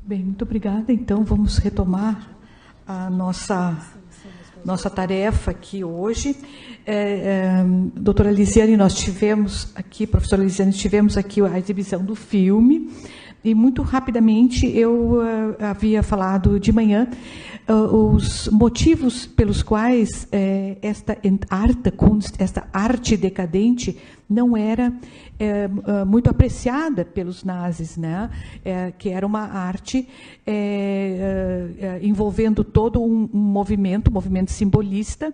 Bem, muito obrigada. Então, vamos retomar a nossa tarefa aqui hoje. Doutora Lisiane, nós tivemos aqui, professora Lisiane, tivemos aqui a exibição do filme, e muito rapidamente eu havia falado de manhã os motivos pelos quais esta Entartekunst, esta arte decadente, não era muito apreciada pelos nazis, né? Que era uma arte envolvendo todo um movimento simbolista,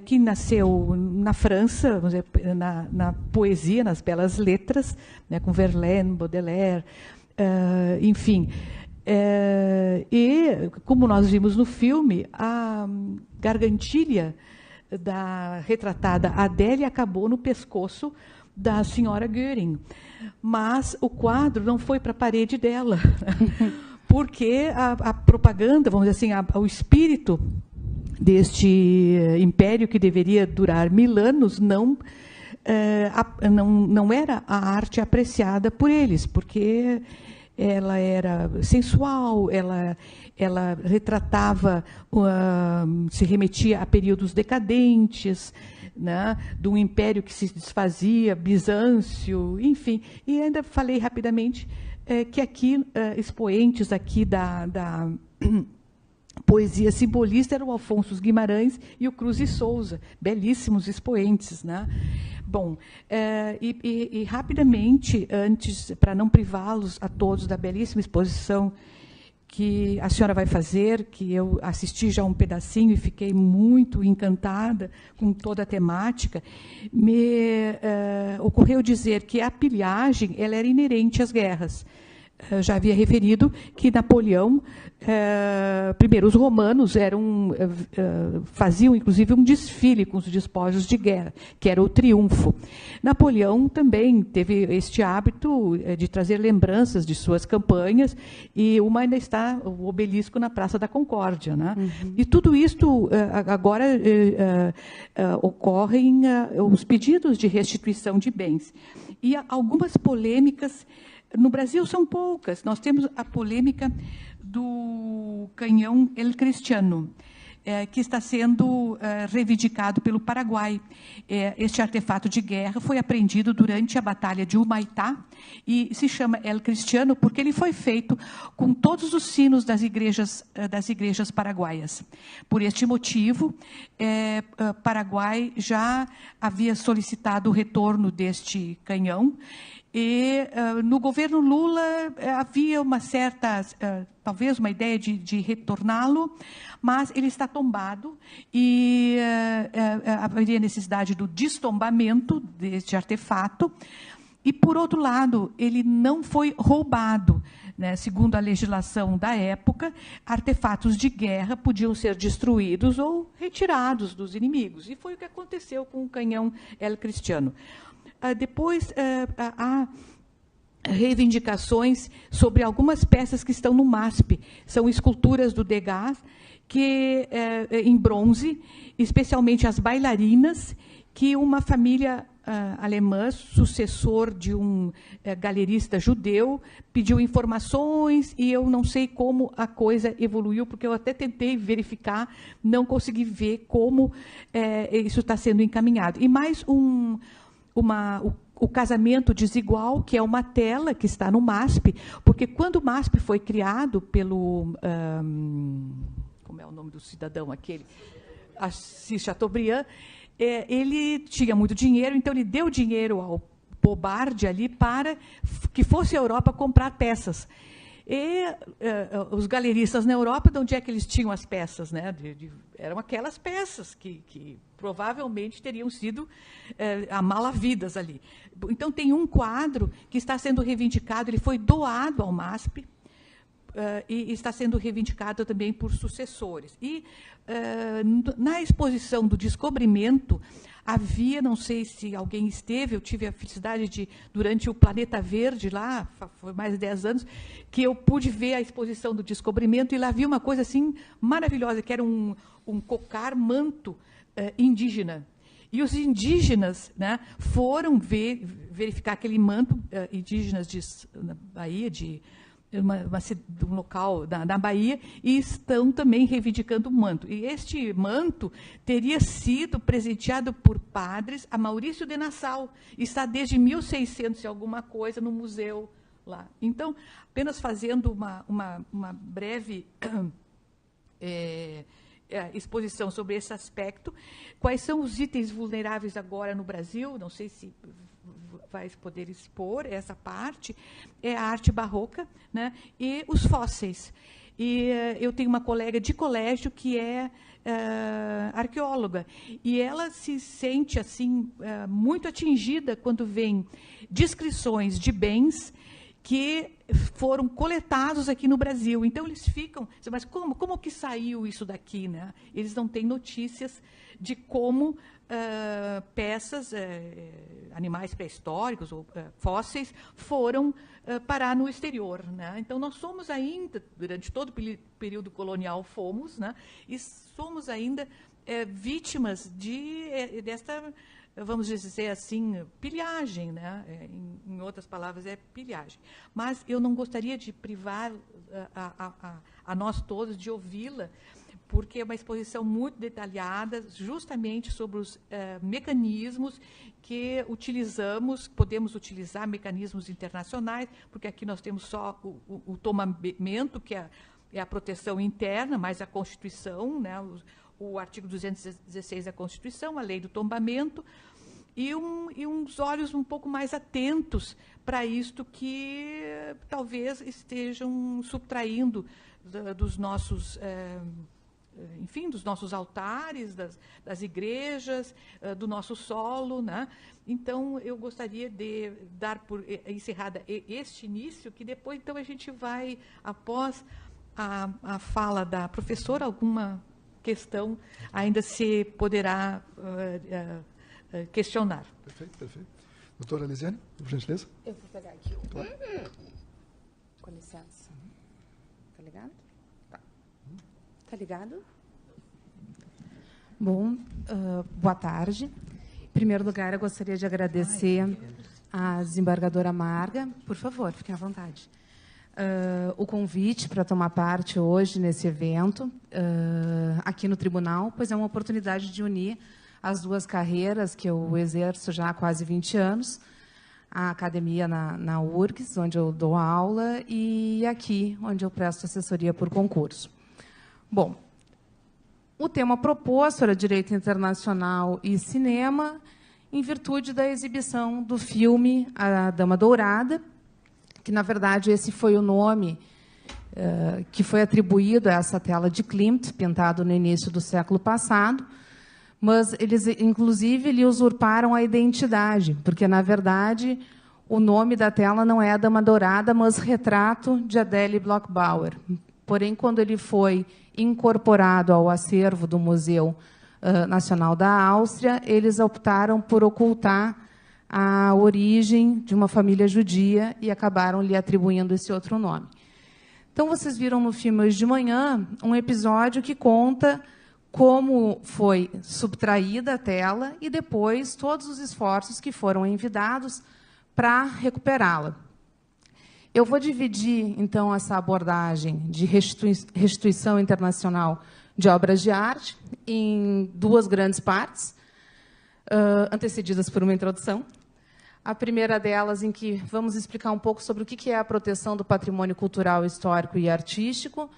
que nasceu na França, vamos dizer, na poesia, nas belas letras, né, com Verlaine, Baudelaire, enfim. E, como nós vimos no filme, a gargantilha da retratada Adélia acabou no pescoço da senhora Göring. Mas o quadro não foi para a parede dela, porque a propaganda, vamos dizer assim, o espírito deste império que deveria durar 1000 anos não era a arte apreciada por eles, porque ela era sensual, ela retratava, se remetia a períodos decadentes, né, de um império que se desfazia, Bizâncio, enfim. E ainda falei rapidamente que aqui, expoentes aqui da poesia simbolista eram o Afonso Guimarães e o Cruz e Souza, belíssimos expoentes, né? Bom, e rapidamente, antes, para não privá-los a todos da belíssima exposição que a senhora vai fazer, que eu assisti já um pedacinho e fiquei muito encantada com toda a temática, me ocorreu dizer que a pilhagem ela era inerente às guerras. Eu já havia referido que Napoleão, primeiro, os romanos faziam, inclusive, um desfile com os despojos de guerra, que era o triunfo. Napoleão também teve este hábito de trazer lembranças de suas campanhas, e uma ainda está, o obelisco na Praça da Concórdia, né? Uhum. E tudo isto, agora, ocorrem os pedidos de restituição de bens. E algumas polêmicas. No Brasil são poucas. Nós temos a polêmica do canhão El Cristiano, que está sendo reivindicado pelo Paraguai. Este artefato de guerra foi apreendido durante a Batalha de Humaitá e se chama El Cristiano porque ele foi feito com todos os sinos das igrejas paraguaias. Por este motivo, Paraguai já havia solicitado o retorno deste canhão. E no governo Lula havia uma certa, talvez uma ideia de retorná-lo, mas ele está tombado e haveria necessidade do destombamento deste artefato. E, por outro lado, ele não foi roubado, né? Segundo a legislação da época, artefatos de guerra podiam ser destruídos ou retirados dos inimigos. E foi o que aconteceu com o canhão El Cristiano. Depois, há reivindicações sobre algumas peças que estão no MASP. São esculturas do Degas, que, em bronze, especialmente as bailarinas, que uma família alemã, sucessor de um galerista judeu, pediu informações, e eu não sei como a coisa evoluiu, porque eu até tentei verificar, não consegui ver como isso está sendo encaminhado. E mais o casamento desigual, que é uma tela que está no MASP, porque quando o MASP foi criado pelo... como é o nome do cidadão aquele? Assis Chateaubriand, ele tinha muito dinheiro, então ele deu dinheiro ao Bobardi ali para que fosse a Europa comprar peças. E os galeristas na Europa, de onde é que eles tinham as peças, né? Eram aquelas peças que provavelmente teriam sido malavidas ali. Então, tem um quadro que está sendo reivindicado, ele foi doado ao MASP, e está sendo reivindicado também por sucessores. E, na exposição do descobrimento, havia, não sei se alguém esteve, eu tive a felicidade de, durante o Planeta Verde, lá, foi mais de 10 anos, que eu pude ver a exposição do descobrimento, e lá havia uma coisa assim maravilhosa, que era um cocar manto indígena. E os indígenas, né, foram verificar aquele manto, indígenas na Bahia, um local na Bahia, e estão também reivindicando o manto. E este manto teria sido presenteado por padres a Maurício de Nassau, e está desde 1600 e alguma coisa no museu lá. Então, apenas fazendo uma breve exposição sobre esse aspecto. Quais são os itens vulneráveis agora no Brasil? Não sei se vai poder expor essa parte. É a arte barroca, né, e os fósseis. E eu tenho uma colega de colégio que é arqueóloga, e ela se sente assim muito atingida quando vem descrições de bens que foram coletados aqui no Brasil. Então, eles ficam... Mas como que saiu isso daqui, né? Eles não têm notícias de como peças, animais pré-históricos ou fósseis, foram parar no exterior, né? Então, nós somos ainda, durante todo o período colonial, né? E somos ainda vítimas desta... vamos dizer assim, pilhagem, né? Em outras palavras, é pilhagem. Mas eu não gostaria de privar a nós todos de ouvi-la, porque é uma exposição muito detalhada, justamente sobre os mecanismos que utilizamos, podemos utilizar mecanismos internacionais, porque aqui nós temos só o tombamento, que é a proteção interna, mais a Constituição, né? O artigo 216 da Constituição, a lei do tombamento, e uns olhos um pouco mais atentos para isto que talvez estejam subtraindo dos nossos, enfim, dos nossos altares, das igrejas, do nosso solo, né? Então, eu gostaria de dar por encerrada este início, que depois, então, a gente vai, após a fala da professora, alguma questão ainda se poderá questionar. Perfeito, perfeito. Doutora Elisiane, por gentileza. Eu vou pegar aqui. Claro. Com licença. Tá ligado? Tá. Tá ligado? Bom, boa tarde. Em primeiro lugar, eu gostaria de agradecer à desembargadora Marga. Por favor, fiquem à vontade. O convite para tomar parte hoje nesse evento, aqui no tribunal, pois é uma oportunidade de unir as duas carreiras que eu exerço já há quase 20 anos, a academia na URGS, onde eu dou aula, e aqui, onde eu presto assessoria por concurso. Bom, o tema proposto era Direito Internacional e Cinema, em virtude da exibição do filme A Dama Dourada, que, na verdade, esse foi o nome que foi atribuído a essa tela de Klimt, pintado no início do século passado, mas eles, inclusive, lhe usurparam a identidade, porque, na verdade, o nome da tela não é A Dama Dourada, mas Retrato de Adele Bloch-Bauer. Porém, quando ele foi incorporado ao acervo do Museu Nacional da Áustria, eles optaram por ocultar a origem de uma família judia e acabaram lhe atribuindo esse outro nome. Então, vocês viram no filme hoje de manhã um episódio que conta como foi subtraída a tela e depois todos os esforços que foram envidados para recuperá-la. Eu vou dividir, então, essa abordagem de restituição internacional de obras de arte em duas grandes partes, antecedidas por uma introdução. A primeira delas, em que vamos explicar um pouco sobre o que é a proteção do patrimônio cultural, histórico e artístico,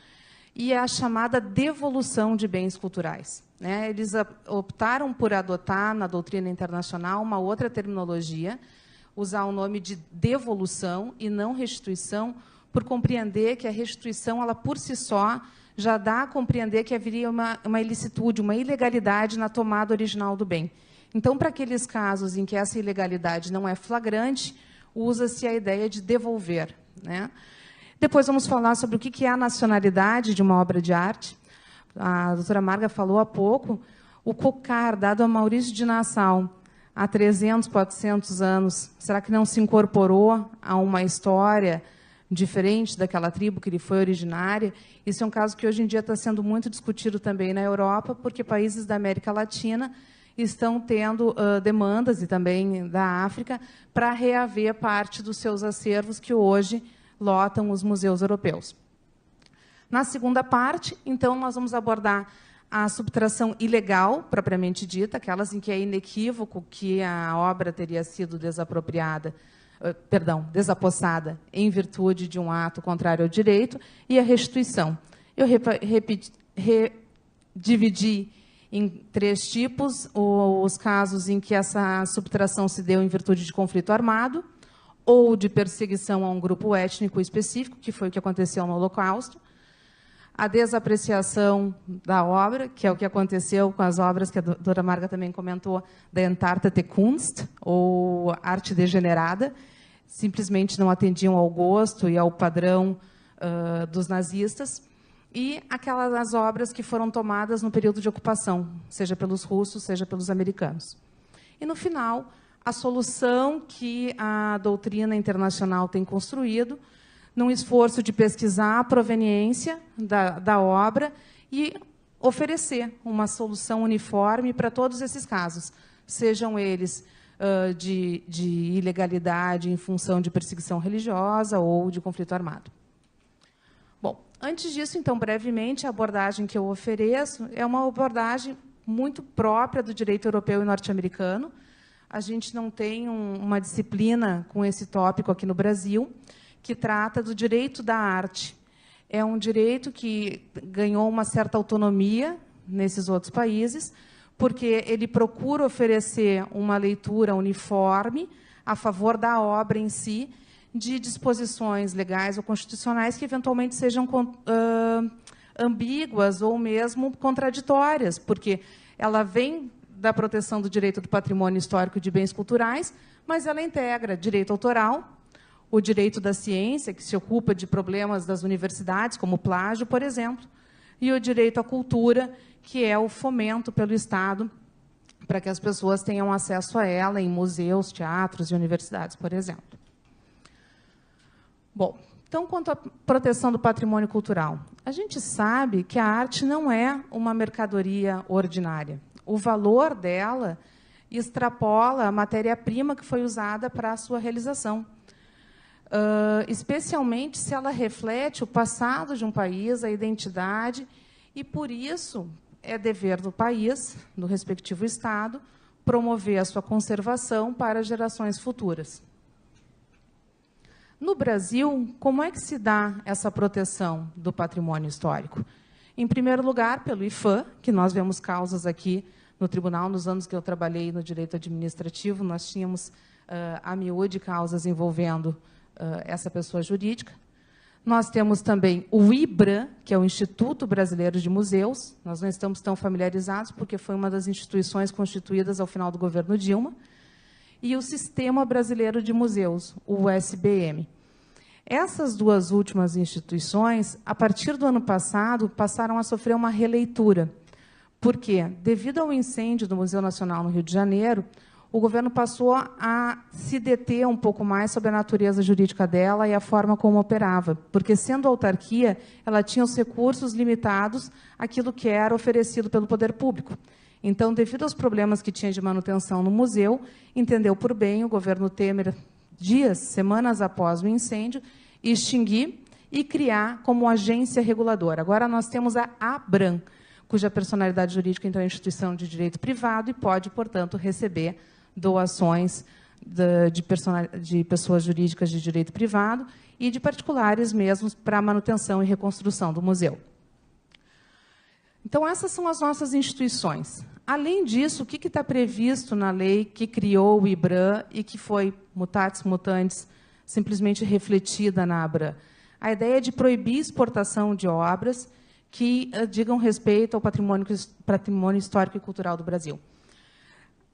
e a chamada devolução de bens culturais, né? Eles optaram por adotar, na doutrina internacional, uma outra terminologia, usar o nome de devolução e não restituição, por compreender que a restituição, ela por si só, já dá a compreender que haveria uma ilicitude, uma ilegalidade na tomada original do bem. Então, para aqueles casos em que essa ilegalidade não é flagrante, usa-se a ideia de devolver, né? Depois vamos falar sobre o que é a nacionalidade de uma obra de arte. A doutora Marga falou há pouco, o cocar dado a Maurício de Nassau há 300, 400 anos, será que não se incorporou a uma história diferente daquela tribo que ele foi originária? Isso é um caso que hoje em dia está sendo muito discutido também na Europa, porque países da América Latina estão tendo demandas, e também da África, para reaver parte dos seus acervos que hoje lotam os museus europeus. Na segunda parte, então, nós vamos abordar a subtração ilegal, propriamente dita, aquelas em que é inequívoco que a obra teria sido desapossada em virtude de um ato contrário ao direito, e a restituição. Eu dividi em 3 tipos os casos em que essa subtração se deu em virtude de conflito armado ou de perseguição a um grupo étnico específico, que foi o que aconteceu no Holocausto, a desapreciação da obra, que é o que aconteceu com as obras que a doutora Marga também comentou, da Entartete Kunst, ou arte degenerada, simplesmente não atendiam ao gosto e ao padrão dos nazistas, e aquelas obras que foram tomadas no período de ocupação, seja pelos russos, seja pelos americanos. E, no final, a solução que a doutrina internacional tem construído, num esforço de pesquisar a proveniência da obra e oferecer uma solução uniforme para todos esses casos, sejam eles de ilegalidade em função de perseguição religiosa ou de conflito armado. Bom, antes disso, então, brevemente, a abordagem que eu ofereço é uma abordagem muito própria do direito europeu e norte-americano. A gente não tem uma disciplina com esse tópico aqui no Brasil, que trata do direito da arte. É um direito que ganhou uma certa autonomia nesses outros países, porque ele procura oferecer uma leitura uniforme a favor da obra em si, de disposições legais ou constitucionais que, eventualmente, sejam ambíguas ou mesmo contraditórias, porque ela vem da proteção do direito do patrimônio histórico e de bens culturais, mas ela integra direito autoral, o direito da ciência, que se ocupa de problemas das universidades, como plágio, por exemplo, e o direito à cultura, que é o fomento pelo Estado para que as pessoas tenham acesso a ela em museus, teatros e universidades, por exemplo. Bom, então, quanto à proteção do patrimônio cultural, a gente sabe que a arte não é uma mercadoria ordinária. O valor dela extrapola a matéria-prima que foi usada para a sua realização. Especialmente se ela reflete o passado de um país, a identidade, e, por isso, é dever do país, do respectivo Estado, promover a sua conservação para gerações futuras. No Brasil, como é que se dá essa proteção do patrimônio histórico? Em primeiro lugar, pelo IPHAN, que nós vemos causas aqui no tribunal. Nos anos que eu trabalhei no direito administrativo, nós tínhamos a miúde causas envolvendo essa pessoa jurídica. Nós temos também o IBRAM, que é o Instituto Brasileiro de Museus. Nós não estamos tão familiarizados, porque foi uma das instituições constituídas ao final do governo Dilma. E o Sistema Brasileiro de Museus, o SBM. Essas duas últimas instituições, a partir do ano passado, passaram a sofrer uma releitura. Por quê? Devido ao incêndio do Museu Nacional no Rio de Janeiro, o governo passou a se deter um pouco mais sobre a natureza jurídica dela e a forma como operava, porque, sendo autarquia, ela tinha os recursos limitados àquilo que era oferecido pelo poder público. Então, devido aos problemas que tinha de manutenção no museu, entendeu por bem o governo Temer, semanas após o incêndio, extinguir e criar como agência reguladora. Agora, nós temos a ABRAM, cuja personalidade jurídica, então, é instituição de direito privado e pode, portanto, receber doações de pessoas jurídicas de direito privado e de particulares mesmo para a manutenção e reconstrução do museu. Então, essas são as nossas instituições. Além disso, o que está previsto na lei que criou o IBRAM e que foi, mutatis mutandis, simplesmente refletida na ABRAM? A ideia é de proibir exportação de obras que digam respeito ao patrimônio histórico e cultural do Brasil.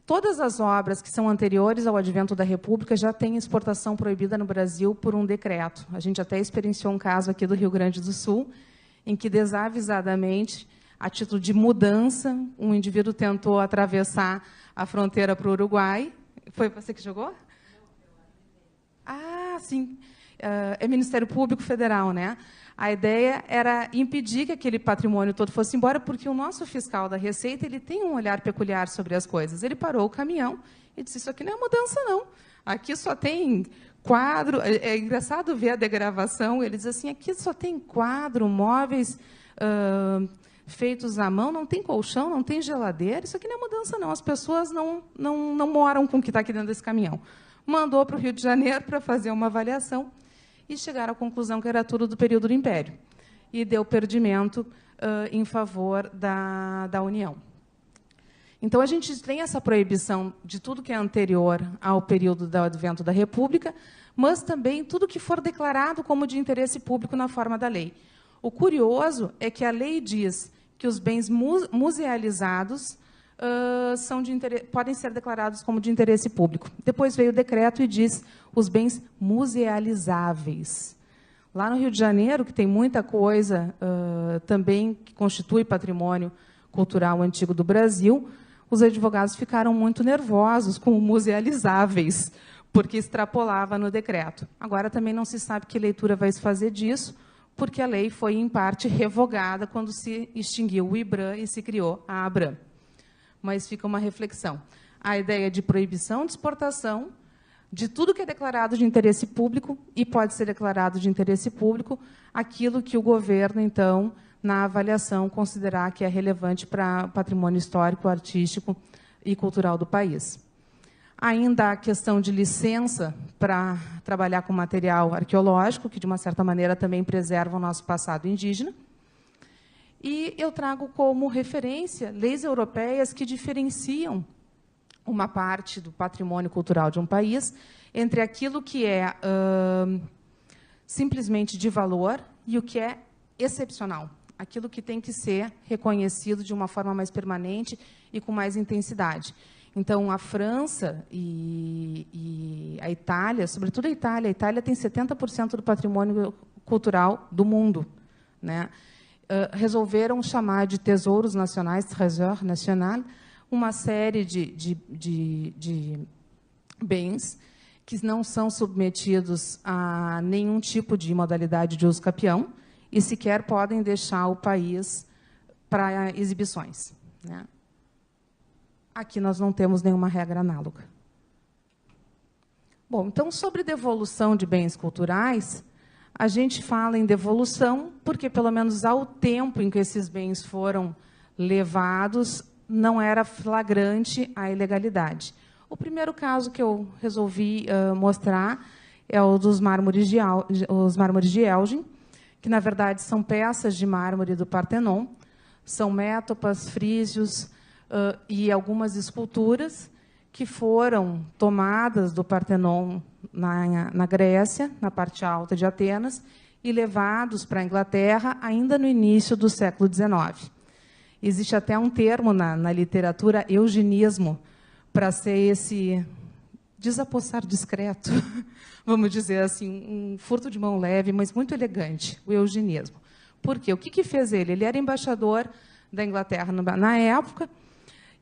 Todas as obras que são anteriores ao advento da República já têm exportação proibida no Brasil por um decreto. A gente até experienciou um caso aqui do Rio Grande do Sul, em que, desavisadamente, a título de mudança, um indivíduo tentou atravessar a fronteira para o Uruguai. Foi você que jogou? Ah, sim. É Ministério Público Federal, né? A ideia era impedir que aquele patrimônio todo fosse embora, porque o nosso fiscal da Receita ele tem um olhar peculiar sobre as coisas. Ele parou o caminhão e disse, isso aqui não é mudança, não. aqui só tem quadro. É engraçado ver a degravação. Ele diz assim: aqui só tem quadro, móveis feitos à mão, não tem colchão, não tem geladeira. Isso aqui não é mudança, não. As pessoas não moram com o que está aqui dentro desse caminhão. Mandou para o Rio de Janeiro para fazer uma avaliação e chegaram à conclusão que era tudo do período do Império. E deu perdimento em favor da União. Então, a gente tem essa proibição de tudo que é anterior ao período do advento da República, mas também tudo que for declarado como de interesse público na forma da lei. O curioso é que a lei diz que os bens musealizados podem ser declarados como de interesse público. Depois veio o decreto e diz os bens musealizáveis. Lá no Rio de Janeiro, que tem muita coisa também que constitui patrimônio cultural antigo do Brasil, os advogados ficaram muito nervosos com o musealizáveis, porque extrapolava no decreto. Agora também não se sabe que leitura vai se fazer disso, porque a lei foi, em parte, revogada quando se extinguiu o IBRAM e se criou a ABRAM. Mas fica uma reflexão. A ideia de proibição de exportação de tudo que é declarado de interesse público, e pode ser declarado de interesse público aquilo que o governo, então, na avaliação, considerar que é relevante para o patrimônio histórico, artístico e cultural do país. Ainda a questão de licença para trabalhar com material arqueológico, que, de uma certa maneira, também preserva o nosso passado indígena. E eu trago como referência leis europeias que diferenciam uma parte do patrimônio cultural de um país entre aquilo que é simplesmente de valor e o que é excepcional, aquilo que tem que ser reconhecido de uma forma mais permanente e com mais intensidade. Então, a França e a Itália, sobretudo a Itália tem 70% do patrimônio cultural do mundo, né? Resolveram chamar de tesouros nacionais, trésor national, uma série de bens que não são submetidos a nenhum tipo de modalidade de uso capião e sequer podem deixar o país para exibições, né? Aqui nós não temos nenhuma regra análoga. Bom, então, sobre devolução de bens culturais, a gente fala em devolução porque, pelo menos ao tempo em que esses bens foram levados, não era flagrante a ilegalidade. O primeiro caso que eu resolvi mostrar é o dos mármores de Elgin, que, na verdade, são peças de mármore do Partenon, são métopas, frísios e algumas esculturas que foram tomadas do Partenon na Grécia, na parte alta de Atenas, e levados para a Inglaterra ainda no início do século XIX. Existe até um termo na literatura, eugenismo, para ser esse desapossar discreto, vamos dizer assim, um furto de mão leve, mas muito elegante, o eugenismo. Por quê? O que fez ele? Ele era embaixador da Inglaterra na época,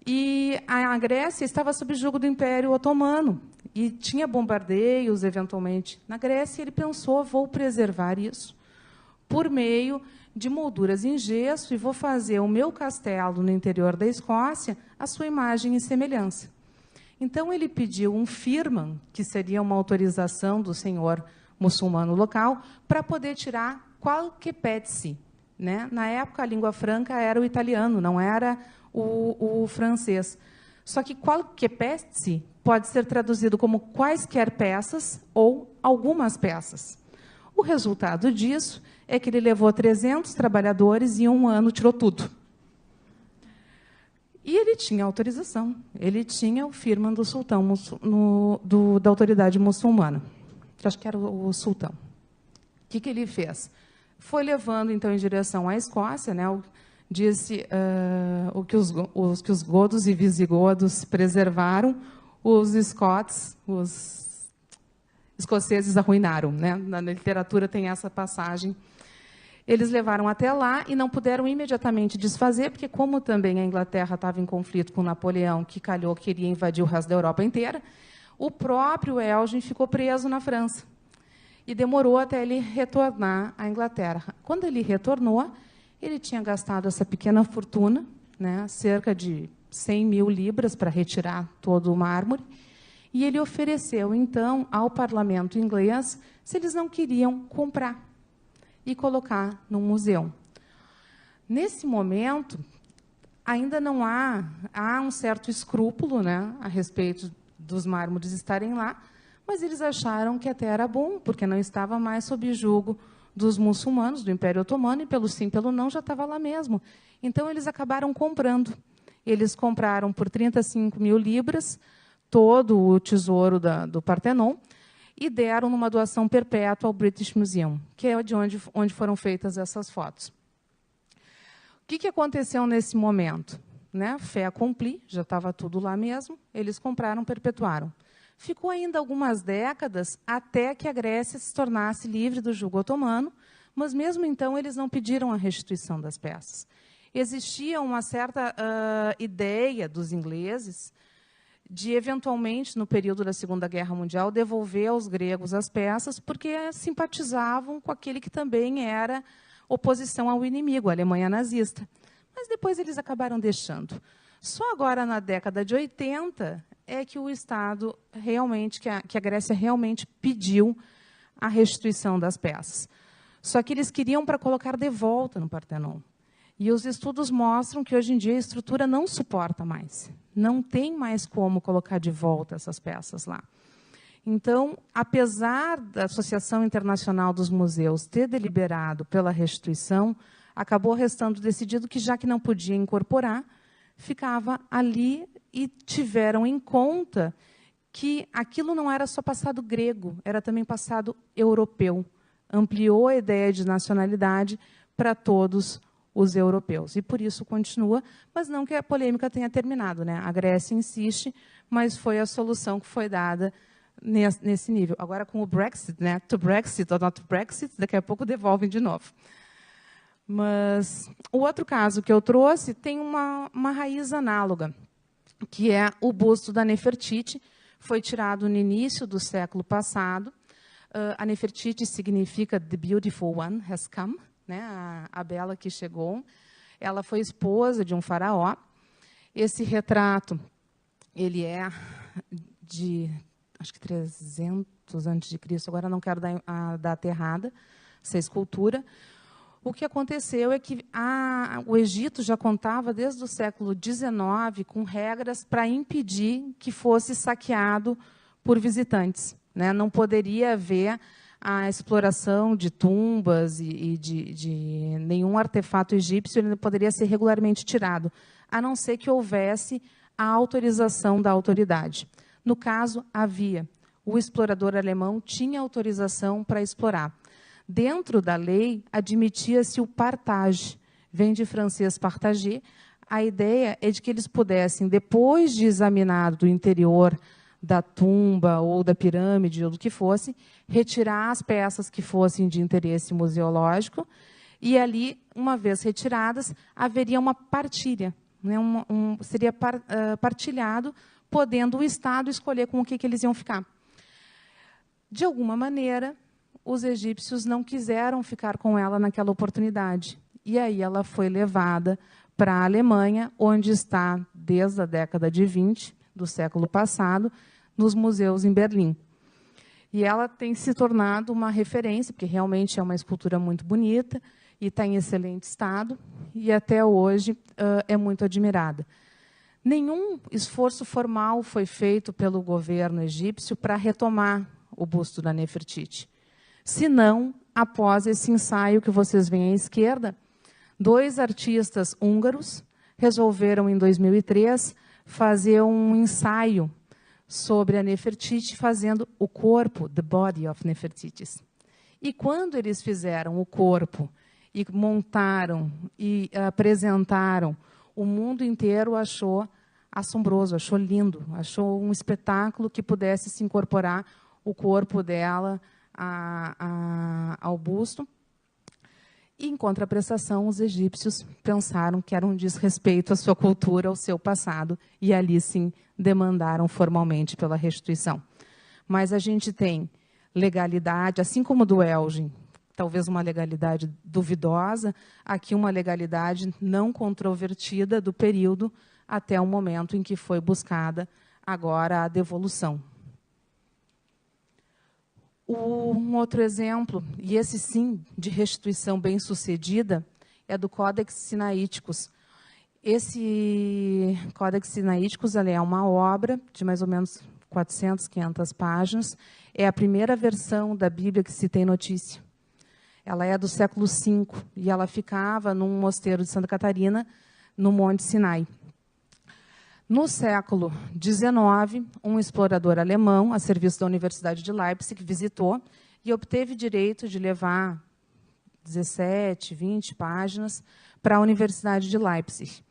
e a Grécia estava sob jugo do Império Otomano, e tinha bombardeios, eventualmente, na Grécia, e ele pensou, vou preservar isso por meio de molduras em gesso e vou fazer o meu castelo no interior da Escócia a sua imagem e semelhança. Então, ele pediu um firman, que seria uma autorização do senhor muçulmano local, para poder tirar qualche pezzi, né? Na época, a língua franca era o italiano, não era o francês. Só que qualche pezzi pode ser traduzido como quaisquer peças ou algumas peças. O resultado disso é que ele levou 300 trabalhadores e em um ano tirou tudo. E ele tinha autorização, ele tinha o firman do sultão, da autoridade muçulmana. Acho que era o sultão. O que ele fez? Foi levando, então, em direção à Escócia, né? Disse o que os godos e visigodos preservaram, os scots, os escoceses arruinaram, né? Na literatura tem essa passagem. Eles levaram até lá e não puderam imediatamente desfazer, porque, como também a Inglaterra estava em conflito com Napoleão, que calhou queria invadir o resto da Europa inteira, o próprio Elgin ficou preso na França. E demorou até ele retornar à Inglaterra. Quando ele retornou, ele tinha gastado essa pequena fortuna, né, cerca de 100 mil libras, para retirar todo o mármore, E ele ofereceu, então, ao parlamento inglês se eles não queriam comprar e colocar no museu. Nesse momento, ainda não há um certo escrúpulo, né, a respeito dos mármores estarem lá, mas eles acharam que até era bom, porque não estava mais sob julgo dos muçulmanos, do Império Otomano, e pelo sim, pelo não, já estava lá mesmo. Então, eles acabaram comprando. Eles compraram por 35 mil libras todo o tesouro do Partenon e deram numa doação perpétua ao British Museum, que é de onde foram feitas essas fotos. O que aconteceu nesse momento? Né? Fait accompli, já estava tudo lá mesmo, eles compraram, perpetuaram. Ficou ainda algumas décadas até que a Grécia se tornasse livre do jugo otomano, mas, mesmo então, eles não pediram a restituição das peças. Existia uma certa ideia dos ingleses de, eventualmente, no período da Segunda Guerra Mundial, devolver aos gregos as peças, porque simpatizavam com aquele que também era oposição ao inimigo, a Alemanha nazista. Mas depois eles acabaram deixando. Só agora, na década de 80, é que o Estado realmente, que a Grécia realmente pediu a restituição das peças. Só que eles queriam para colocar de volta no Partenon. E os estudos mostram que, hoje em dia, a estrutura não suporta mais. Não tem mais como colocar de volta essas peças lá. Então, apesar da Associação Internacional dos Museus ter deliberado pela restituição, acabou restando decidido que, já que não podia incorporar, ficava ali, e tiveram em conta que aquilo não era só passado grego, era também passado europeu. Ampliou a ideia de nacionalidade para todos os europeus. E, por isso, continua, mas não que a polêmica tenha terminado, né? A Grécia insiste, mas foi a solução que foi dada nesse nível. Agora, com o Brexit, né? To Brexit or not Brexit, daqui a pouco devolvem de novo. Mas o outro caso que eu trouxe tem uma raiz análoga, que é o busto da Nefertiti. Foi tirado no início do século passado. A Nefertiti significa The Beautiful One Has Come, né? A bela que chegou. Ela foi esposa de um faraó. Esse retrato, ele é de, acho que 300 a.C., agora não quero dar a data errada, essa escultura. O que aconteceu é que o Egito já contava, desde o século XIX, com regras para impedir que fosse saqueado por visitantes, né? Não poderia haver a exploração de tumbas e de nenhum artefato egípcio, ele poderia ser regularmente tirado, a não ser que houvesse a autorização da autoridade. No caso, havia. O explorador alemão tinha autorização para explorar. Dentro da lei, admitia-se o partage, vem de francês partager. A ideia é de que eles pudessem, depois de examinado o interior da tumba ou da pirâmide, ou do que fosse, retirar as peças que fossem de interesse museológico, e ali, uma vez retiradas, haveria uma partilha, né? Seria partilhado, podendo o Estado escolher com o que eles iam ficar. De alguma maneira, os egípcios não quiseram ficar com ela naquela oportunidade. E aí ela foi levada para a Alemanha, onde está, desde a década de 20 do século passado, nos museus em Berlim. E ela tem se tornado uma referência, porque realmente é uma escultura muito bonita e está em excelente estado, e até hoje é muito admirada. Nenhum esforço formal foi feito pelo governo egípcio para retomar o busto da Nefertiti. Se não, após esse ensaio que vocês veem à esquerda, 2 artistas húngaros resolveram, em 2003, fazer um ensaio sobre a Nefertiti, fazendo o corpo, the body of Nefertiti. E quando eles fizeram o corpo e montaram e apresentaram, o mundo inteiro achou assombroso, achou lindo, achou um espetáculo que pudesse se incorporar o corpo dela ao busto. E, em contraprestação, os egípcios pensaram que era um desrespeito à sua cultura, ao seu passado, e ali, sim, demandaram formalmente pela restituição. Mas a gente tem legalidade, assim como do Elgin, talvez uma legalidade duvidosa, aqui uma legalidade não controvertida do período até o momento em que foi buscada agora a devolução Um outro exemplo, e esse sim, de restituição bem-sucedida, é do Codex Sinaíticos. Esse Codex Sinaíticos é uma obra de mais ou menos 400, 500 páginas. É a primeira versão da Bíblia que se tem notícia. Ela é do século V e ela ficava num mosteiro de Santa Catarina, no Monte Sinai. No século XIX, um explorador alemão, a serviço da Universidade de Leipzig, visitou e obteve direito de levar 17, 20 páginas para a Universidade de Leipzig.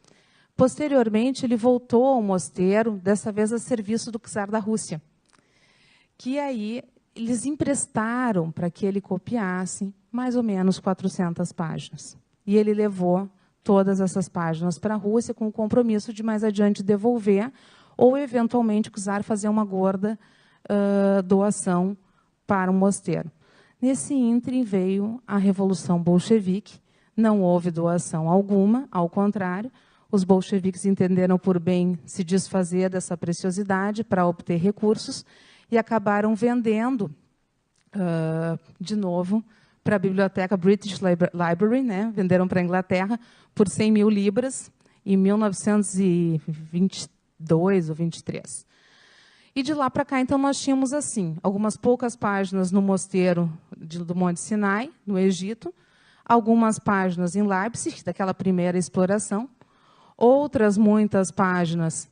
Posteriormente, ele voltou ao mosteiro, dessa vez a serviço do czar da Rússia, que aí eles emprestaram para que ele copiasse mais ou menos 400 páginas. E ele levou todas essas páginas para a Rússia com o compromisso de mais adiante devolver ou, eventualmente, o czar fazer uma gorda doação para o mosteiro. Nesse ínterim veio a Revolução Bolchevique, não houve doação alguma, ao contrário, os bolcheviques entenderam por bem se desfazer dessa preciosidade para obter recursos e acabaram vendendo, de novo, para a biblioteca British Library, né? Venderam para a Inglaterra por 100 mil libras em 1922 ou 23. E de lá para cá, então, nós tínhamos assim, algumas poucas páginas no mosteiro do Monte Sinai, no Egito, algumas páginas em Leipzig, daquela primeira exploração, outras muitas páginas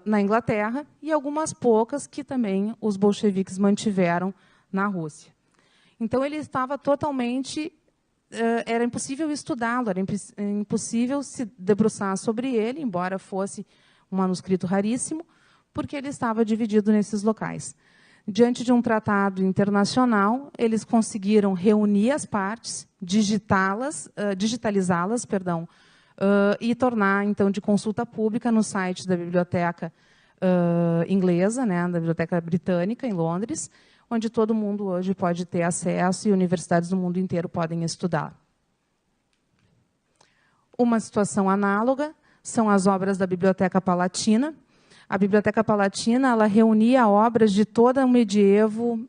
na Inglaterra e algumas poucas que também os bolcheviques mantiveram na Rússia. Então, ele estava totalmente... era impossível estudá-lo, era impossível se debruçar sobre ele, embora fosse um manuscrito raríssimo, porque ele estava dividido nesses locais. Diante de um tratado internacional, eles conseguiram reunir as partes, digitalizá-las, e tornar, então, de consulta pública no site da biblioteca inglesa, né, da biblioteca britânica, em Londres, onde todo mundo hoje pode ter acesso e universidades do mundo inteiro podem estudar. Uma situação análoga são as obras da Biblioteca Palatina. A Biblioteca Palatina ela reunia obras de todo o medievo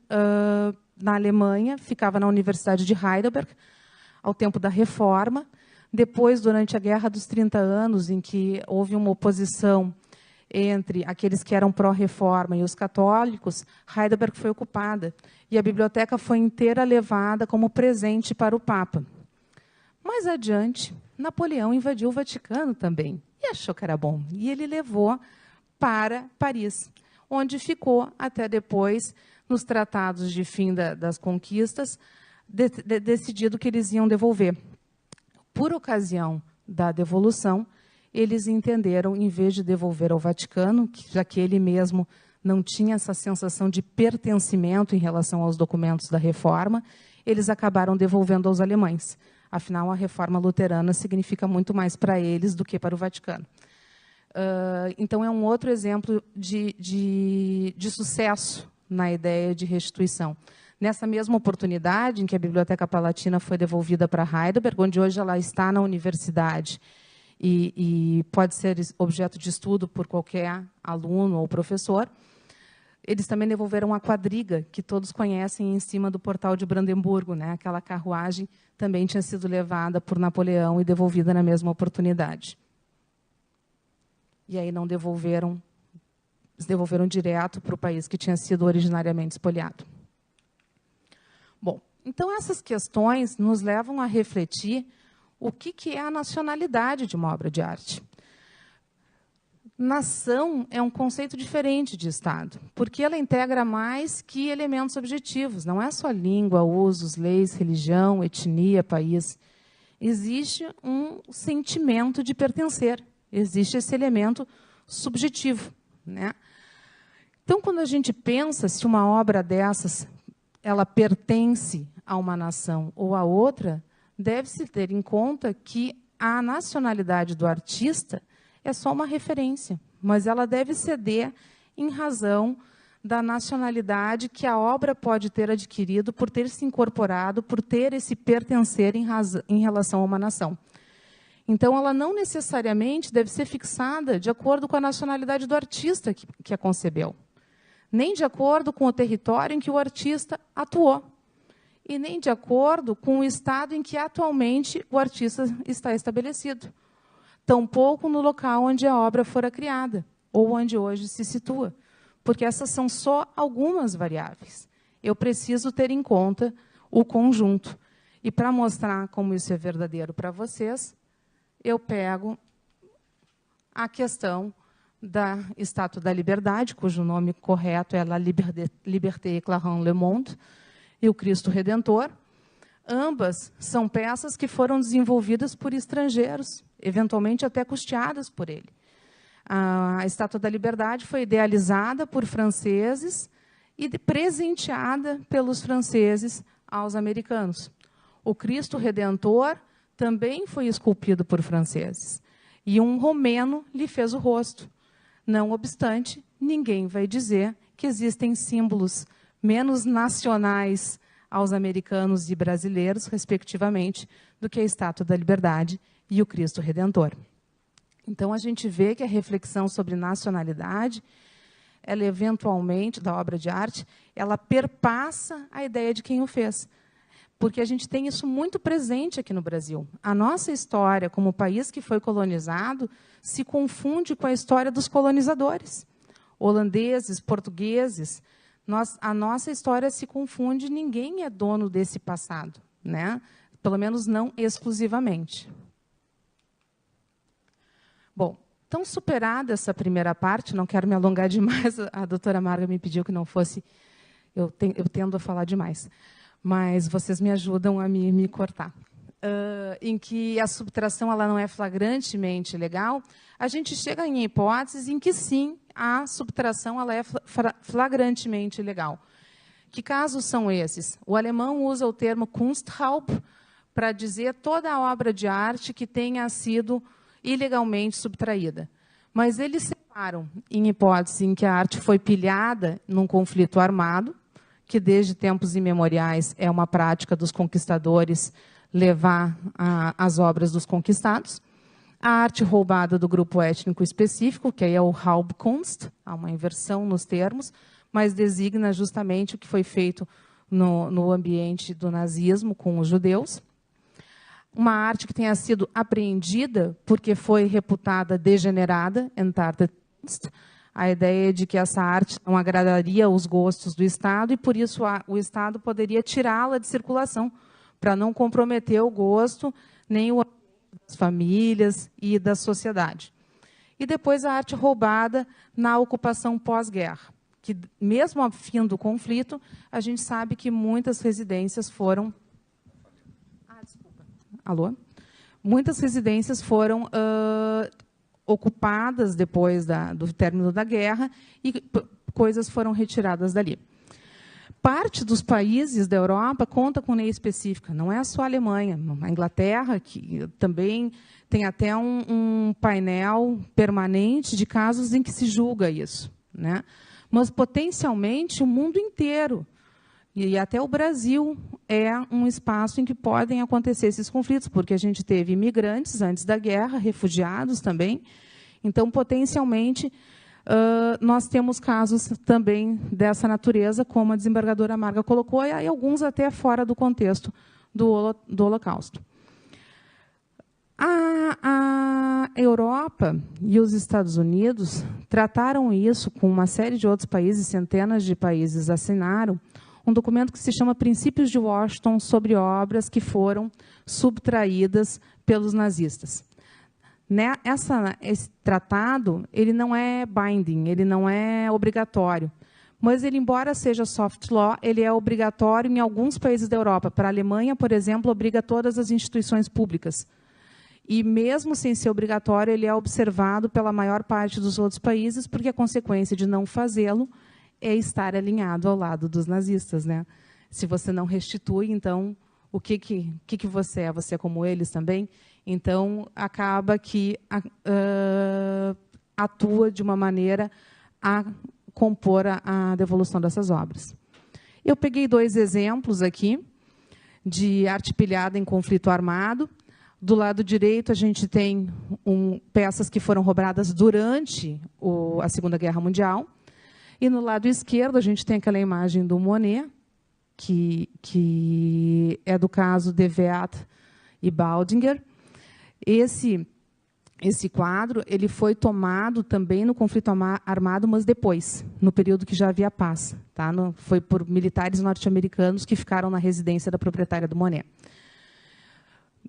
na Alemanha, ficava na Universidade de Heidelberg, ao tempo da Reforma. Depois, durante a Guerra dos 30 Anos, em que houve uma oposição entre aqueles que eram pró-reforma e os católicos, Heidelberg foi ocupada e a biblioteca foi inteira levada como presente para o Papa. Mais adiante, Napoleão invadiu o Vaticano também e achou que era bom. E ele levou para Paris, onde ficou até depois, nos tratados de fim das conquistas, decidido que eles iam devolver. Por ocasião da devolução, eles entenderam, em vez de devolver ao Vaticano, já que ele mesmo não tinha essa sensação de pertencimento em relação aos documentos da Reforma, eles acabaram devolvendo aos alemães. Afinal, a Reforma Luterana significa muito mais para eles do que para o Vaticano. Então, é um outro exemplo de sucesso na ideia de restituição. Nessa mesma oportunidade, em que a Biblioteca Palatina foi devolvida para Heidelberg, onde hoje ela está na universidade, e pode ser objeto de estudo por qualquer aluno ou professor, eles também devolveram a quadriga, que todos conhecem, em cima do Portal de Brandemburgo, né? Aquela carruagem também tinha sido levada por Napoleão e devolvida na mesma oportunidade. E aí não devolveram, eles devolveram direto para o país que tinha sido originariamente espoliado. Bom, então essas questões nos levam a refletir o que é a nacionalidade de uma obra de arte. Nação é um conceito diferente de Estado, porque ela integra mais que elementos objetivos. Não é só língua, usos, leis, religião, etnia, país. Existe um sentimento de pertencer. Existe esse elemento subjetivo, né? Então, quando a gente pensa se uma obra dessas ela pertence a uma nação ou a outra, deve-se ter em conta que a nacionalidade do artista é só uma referência, mas ela deve ceder em razão da nacionalidade que a obra pode ter adquirido por ter se incorporado, por ter esse pertencer em relação a uma nação. Então, ela não necessariamente deve ser fixada de acordo com a nacionalidade do artista que a concebeu. nem de acordo com o território em que o artista atuou, e nem de acordo com o estado em que atualmente o artista está estabelecido, tampouco no local onde a obra fora criada, ou onde hoje se situa, porque essas são só algumas variáveis. Eu preciso ter em conta o conjunto. E, para mostrar como isso é verdadeiro para vocês, eu pego a questão da Estátua da Liberdade, cujo nome correto é La Liberté éclairant le monde, e o Cristo Redentor. Ambas são peças que foram desenvolvidas por estrangeiros, eventualmente até custeadas por ele. A Estátua da Liberdade foi idealizada por franceses e presenteada pelos franceses aos americanos. O Cristo Redentor também foi esculpido por franceses. E um romeno lhe fez o rosto. Não obstante, ninguém vai dizer que existem símbolos menos nacionais aos americanos e brasileiros, respectivamente, do que a Estátua da Liberdade e o Cristo Redentor. Então, a gente vê que a reflexão sobre nacionalidade, ela eventualmente, da obra de arte, ela perpassa a ideia de quem o fez. Porque a gente tem isso muito presente aqui no Brasil. A nossa história, como país que foi colonizado, se confunde com a história dos colonizadores. Holandeses, portugueses. A nossa história se confunde, ninguém é dono desse passado, né? Pelo menos não exclusivamente. Bom, então, superada essa primeira parte, não quero me alongar demais, a doutora Marga me pediu que não fosse, eu tendo a falar demais, mas vocês me ajudam a me cortar. Em que a subtração ela não é flagrantemente legal, a gente chega em hipóteses em que, sim, a subtração ela é flagrantemente legal. Que casos são esses? O alemão usa o termo Kunstraub para dizer toda a obra de arte que tenha sido ilegalmente subtraída. Mas eles separam em hipótese em que a arte foi pilhada num conflito armado, que desde tempos imemoriais é uma prática dos conquistadores levar as obras dos conquistados. A arte roubada do grupo étnico específico, que aí é o Raubkunst, há uma inversão nos termos, mas designa justamente o que foi feito no ambiente do nazismo com os judeus. Uma arte que tenha sido apreendida porque foi reputada degenerada, entartet Kunst, a ideia de que essa arte não agradaria os gostos do Estado e, por isso, o Estado poderia tirá-la de circulação, para não comprometer o gosto nem o das famílias e da sociedade. E depois a arte roubada na ocupação pós-guerra, que, mesmo ao fim do conflito, a gente sabe que muitas residências foram... Alô? Muitas residências foram ocupadas depois do término da guerra e coisas foram retiradas dali. Parte dos países da Europa conta com lei específica, não é só a Alemanha. A Inglaterra, que também tem até um painel permanente de casos em que se julga isso, né? Mas, potencialmente, o mundo inteiro, e até o Brasil, é um espaço em que podem acontecer esses conflitos, porque a gente teve imigrantes antes da guerra, refugiados também. Então, potencialmente, nós temos casos também dessa natureza, como a desembargadora Marga colocou, e alguns até fora do contexto do Holocausto. A Europa e os Estados Unidos trataram isso com uma série de outros países, centenas de países assinaram, um documento que se chama Princípios de Washington sobre obras que foram subtraídas pelos nazistas. Esse tratado ele não é binding, ele não é obrigatório, mas ele, embora seja soft law, ele é obrigatório em alguns países da Europa. Para a Alemanha, por exemplo, obriga todas as instituições públicas. E, mesmo sem ser obrigatório, ele é observado pela maior parte dos outros países, porque a consequência de não fazê-lo é estar alinhado ao lado dos nazistas, né? Se você não restitui, então, o que você é? Você é como eles também? Então, acaba que atua de uma maneira a compor a devolução dessas obras. Eu peguei 2 exemplos aqui de arte pilhada em conflito armado. Do lado direito, a gente tem peças que foram roubadas durante a Segunda Guerra Mundial. E no lado esquerdo, a gente tem aquela imagem do Monet, que é do caso de Weat e Baldinger. Esse quadro ele foi tomado também no conflito armado, mas depois, no período que já havia paz. Tá? Foi por militares norte-americanos que ficaram na residência da proprietária do Monet.